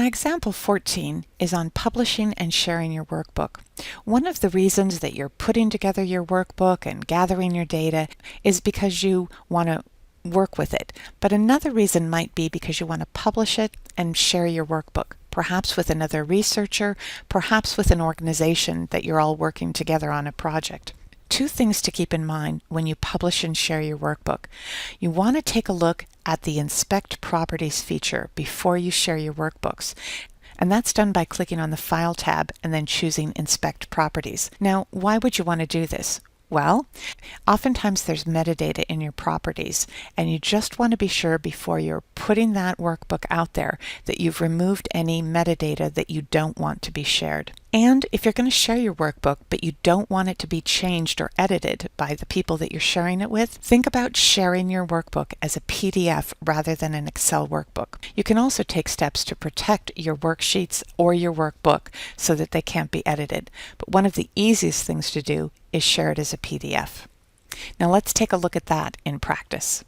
Now, example 14 is on publishing and sharing your workbook. One of the reasons that you're putting together your workbook and gathering your data is because you want to work with it. But another reason might be because you want to publish it and share your workbook, perhaps with another researcher, perhaps with an organization that you're all working together on a project. Two things to keep in mind when you publish and share your workbook. You want to take a look at the Inspect Properties feature before you share your workbooks. And that's done by clicking on the File tab and then choosing Inspect Properties. Now, why would you want to do this? Well, oftentimes there's metadata in your properties, and you just want to be sure before you're putting that workbook out there that you've removed any metadata that you don't want to be shared. And if you're going to share your workbook, but you don't want it to be changed or edited by the people that you're sharing it with, think about sharing your workbook as a PDF rather than an Excel workbook. You can also take steps to protect your worksheets or your workbook so that they can't be edited. But one of the easiest things to do is share it as a PDF. Now let's take a look at that in practice.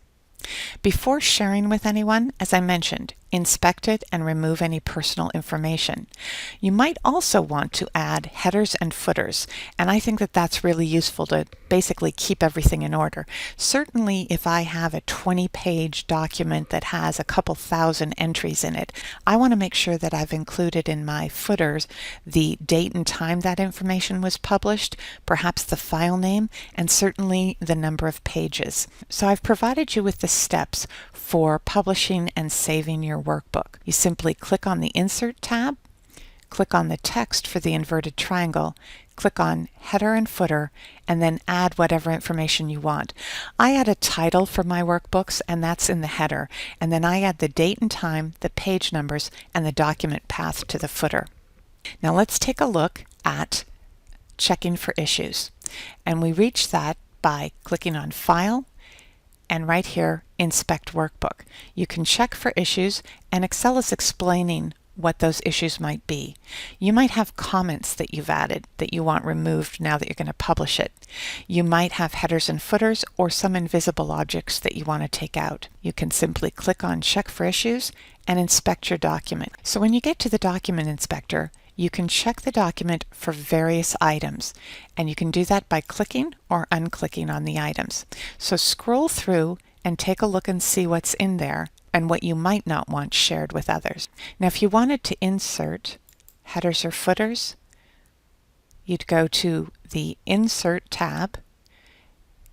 Before sharing with anyone, as I mentioned, inspect it and remove any personal information. You might also want to add headers and footers, and I think that that's really useful to basically keep everything in order. Certainly if I have a 20-page document that has a couple thousand entries in it, I want to make sure that I've included in my footers the date and time that information was published, perhaps the file name, and certainly the number of pages. So I've provided you with the steps for publishing and saving your workbook. You simply click on the Insert tab, click on the text for the inverted triangle, click on Header and Footer, and then add whatever information you want. I add a title for my workbooks, and that's in the header, and then I add the date and time, the page numbers, and the document path to the footer. Now let's take a look at checking for issues, and we reach that by clicking on File, and right here, Inspect Workbook. You can check for issues, and Excel is explaining what those issues might be. You might have comments that you've added that you want removed now that you're going to publish it. You might have headers and footers or some invisible objects that you want to take out. You can simply click on Check for Issues and inspect your document. So when you get to the Document Inspector, you can check the document for various items, and you can do that by clicking or unclicking on the items. So scroll through and take a look and see what's in there and what you might not want shared with others. Now, if you wanted to insert headers or footers, you'd go to the Insert tab,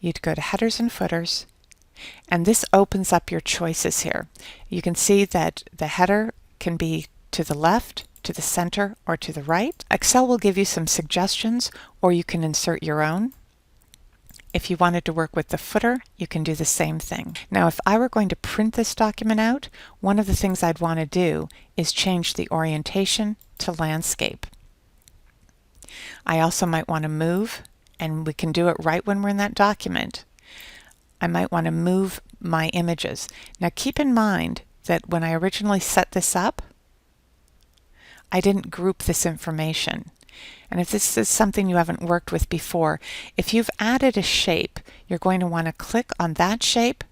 you'd go to Headers and Footers, and this opens up your choices here. You can see that the header can be to the left, to the center, or to the right. Excel will give you some suggestions, or you can insert your own. If you wanted to work with the footer, you can do the same thing. Now, if I were going to print this document out, one of the things I'd want to do is change the orientation to landscape. I also might want to move, and we can do it right when we're in that document. I might want to move my images. Now, keep in mind that when I originally set this up, I didn't group this information. And if this is something you haven't worked with before, if you've added a shape, you're going to want to click on that shape,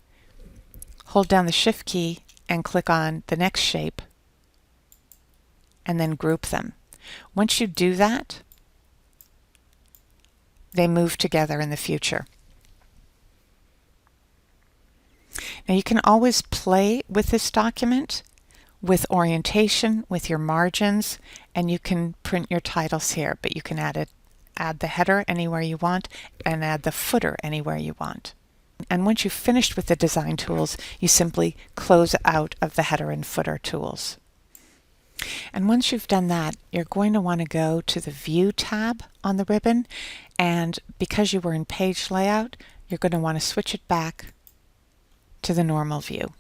hold down the Shift key, and click on the next shape, and then group them. Once you do that, they move together in the future. Now you can always play with this document with orientation, with your margins, and you can print your titles here, but you can add the header anywhere you want and add the footer anywhere you want. And once you've finished with the design tools, you simply close out of the header and footer tools. And once you've done that, you're going to want to go to the View tab on the ribbon, and because you were in page layout, you're going to want to switch it back to the normal view.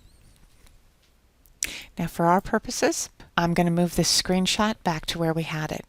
Now for our purposes, I'm going to move this screenshot back to where we had it.